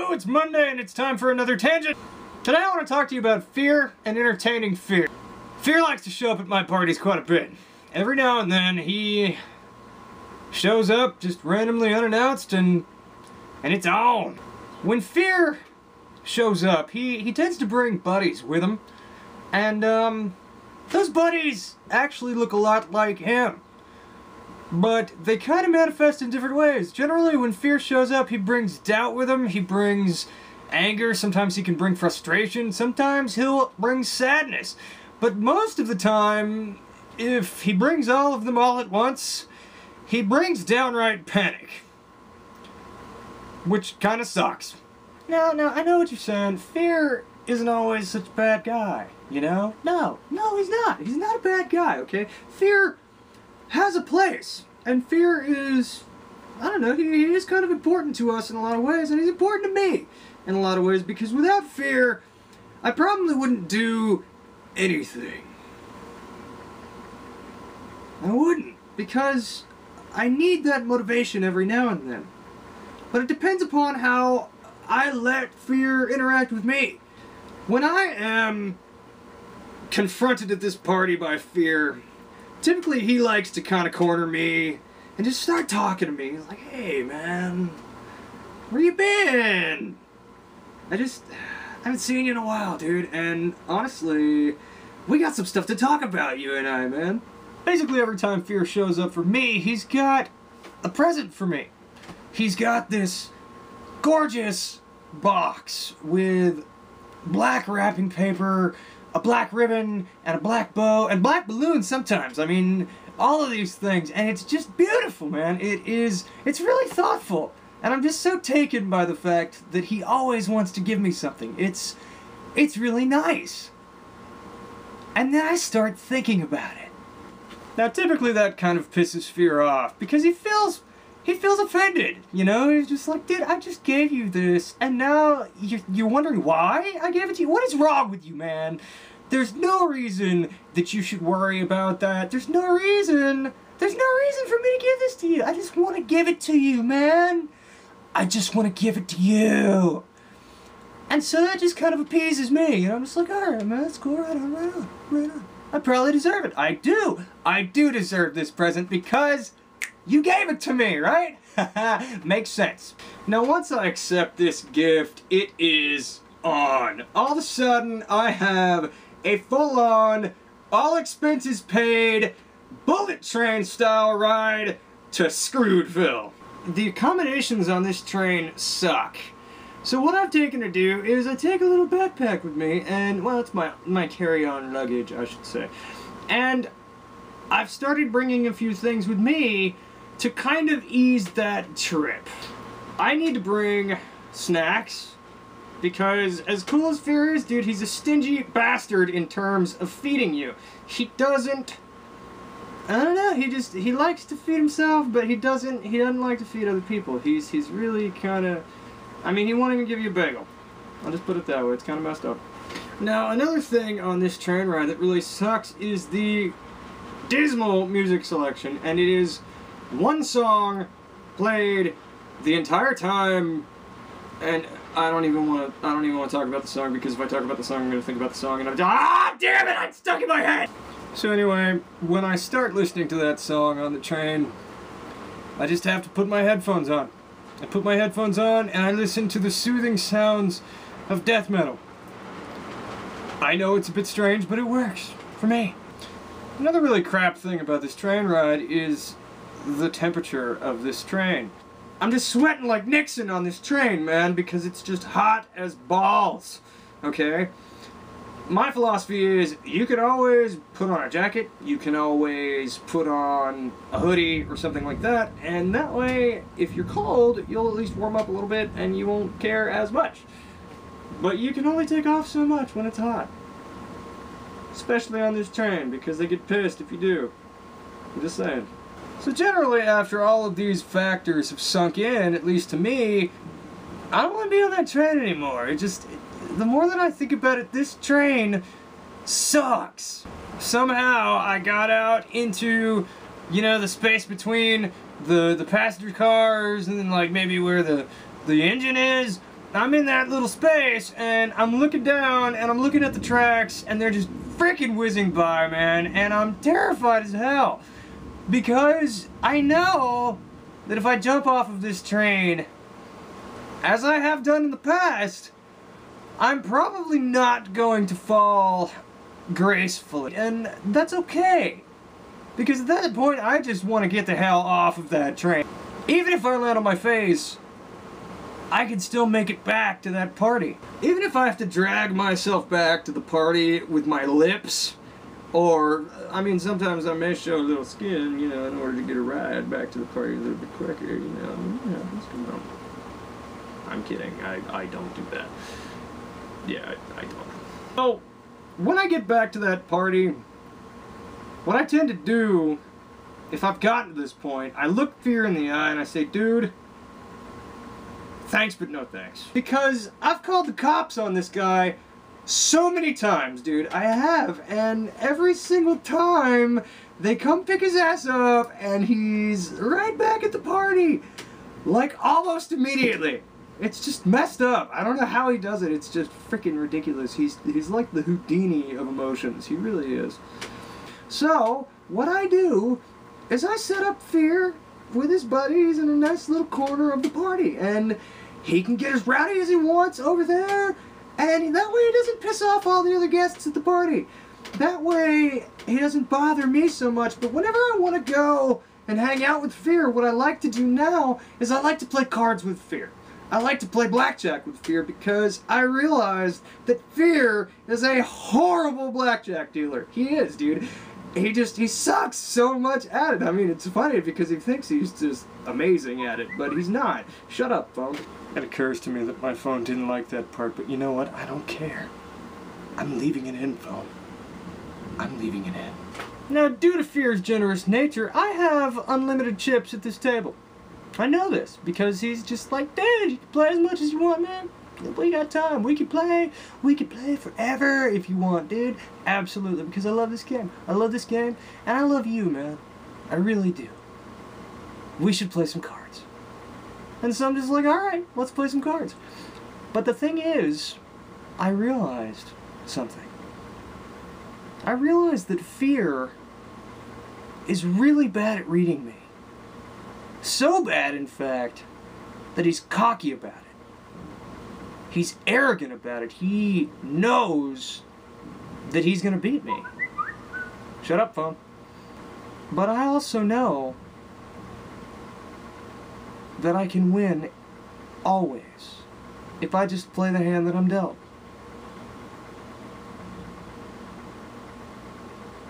Hello, it's Monday and it's time for another tangent. Today I want to talk to you about fear and entertaining fear. Fear likes to show up at my parties quite a bit. Every now and then he shows up just randomly unannounced and it's on. When fear shows up, he tends to bring buddies with him. And those buddies actually look a lot like him. But they kind of manifest in different ways. Generally, when fear shows up, he brings doubt with him. He brings anger. Sometimes he can bring frustration. Sometimes he'll bring sadness. But most of the time, if he brings all of them all at once, he brings downright panic. Which kind of sucks. Now, I know what you're saying. Fear isn't always such a bad guy, you know? No, he's not. He's not a bad guy, okay? Fear has a place, and fear is, I don't know, he is kind of important to us in a lot of ways, and he's important to me in a lot of ways, because without fear, I probably wouldn't do anything. I wouldn't, because I need that motivation every now and then. But it depends upon how I let fear interact with me. When I am confronted at this party by fear, typically he likes to kind of corner me and just start talking to me. He's like, hey man, where you been? I haven't seen you in a while, dude, and honestly, we got some stuff to talk about, you and I, man. Basically every time fear shows up for me, he's got a present for me. He's got this gorgeous box with black wrapping paper, a black ribbon, and a black bow, and black balloons sometimes. I mean, all of these things, and it's just beautiful, man. It's really thoughtful, and I'm just so taken by the fact that he always wants to give me something. It's really nice. And then I start thinking about it. Now, typically that kind of pisses fear off, because he feels offended, you know? He's just like, dude, I just gave you this, and now you're wondering why I gave it to you? What is wrong with you, man? There's no reason that you should worry about that. There's no reason for me to give this to you. I just want to give it to you, man. I just want to give it to you. And so that just kind of appeases me, you know? I'm just like, alright, man, that's cool, right on. I probably deserve it. I do deserve this present because you gave it to me, right? Makes sense. Now, once I accept this gift, it is on. All of a sudden, I have a full-on, all expenses-paid, bullet train style ride to Screwedville. The accommodations on this train suck. So what I've taken to do is I take a little backpack with me, and, well, it's my carry-on luggage, I should say. And I've started bringing a few things with me to kind of ease that trip. I need to bring snacks, because as cool as fear is, dude, he's a stingy bastard in terms of feeding you. He doesn't, I don't know, he likes to feed himself, but he doesn't like to feed other people. He's really kind of, I mean, he won't even give you a bagel. I'll just put it that way, it's kind of messed up. Now, another thing on this train ride that really sucks is the dismal music selection, and it is one song played the entire time, and I don't even want to talk about the song, because if I talk about the song, I'm going to think about the song, and damn it, it's stuck in my head! So anyway, when I start listening to that song on the train, I just have to put my headphones on. I put my headphones on, and I listen to the soothing sounds of death metal. I know it's a bit strange, but it works for me. Another really crap thing about this train ride is the temperature of this train. I'm just sweating like Nixon on this train, man, because it's just hot as balls, okay? My philosophy is you can always put on a jacket, you can always put on a hoodie or something like that, and that way, if you're cold, you'll at least warm up a little bit and you won't care as much. But you can only take off so much when it's hot. Especially on this train, because they get pissed if you do. I'm just saying. So generally, after all of these factors have sunk in, at least to me, I don't want to be on that train anymore. The more that I think about it, this train sucks. Somehow, I got out into, you know, the space between the passenger cars and then, like, maybe where the engine is, I'm in that little space, and I'm looking down, and I'm looking at the tracks, and they're just freaking whizzing by, man, and I'm terrified as hell. Because I know that if I jump off of this train, as I have done in the past, I'm probably not going to fall gracefully. And that's okay. Because at that point, I just want to get the hell off of that train. Even if I land on my face, I can still make it back to that party. Even if I have to drag myself back to the party with my lips, or, I mean, sometimes I may show a little skin, you know, in order to get a ride back to the party a little bit quicker, you know. Yeah, let's go on. I'm kidding. I don't do that. Yeah, I don't. So, when I get back to that party, what I tend to do, if I've gotten to this point, I look fear in the eye and I say, dude, thanks but no thanks. Because I've called the cops on this guy so many times, dude. I have, and every single time they come pick his ass up and he's right back at the party, like almost immediately. It's just messed up. I don't know how he does it. It's just freaking ridiculous. He's like the Houdini of emotions. He really is. So what I do is I set up Fear with his buddies in a nice little corner of the party, and he can get as rowdy as he wants over there. And that way he doesn't piss off all the other guests at the party. That way he doesn't bother me so much. But whenever I want to go and hang out with Fear, what I like to do now is I like to play cards with Fear. I like to play blackjack with Fear because I realized that Fear is a horrible blackjack dealer. He is, dude. He sucks so much at it. I mean, it's funny because he thinks he's just amazing at it, but he's not. Shut up, phone. It occurs to me that my phone didn't like that part, but you know what? I don't care. I'm leaving it in, phone. I'm leaving it in. Now, due to Fear's generous nature, I have unlimited chips at this table. I know this because he's just like, dude, you can play as much as you want, man. We got time. We can play forever if you want, dude. Absolutely, because I love this game. I love this game, and I love you, man. I really do. We should play some cards. And so I'm just like, alright, let's play some cards. But the thing is, I realized something. I realized that Fear is really bad at reading me. So bad, in fact, that he's cocky about it. He's arrogant about it. He knows that he's gonna beat me. Shut up, phone. But I also know that I can win always if I just play the hand that I'm dealt.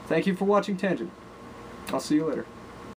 Thank you for watching Tangent. I'll see you later.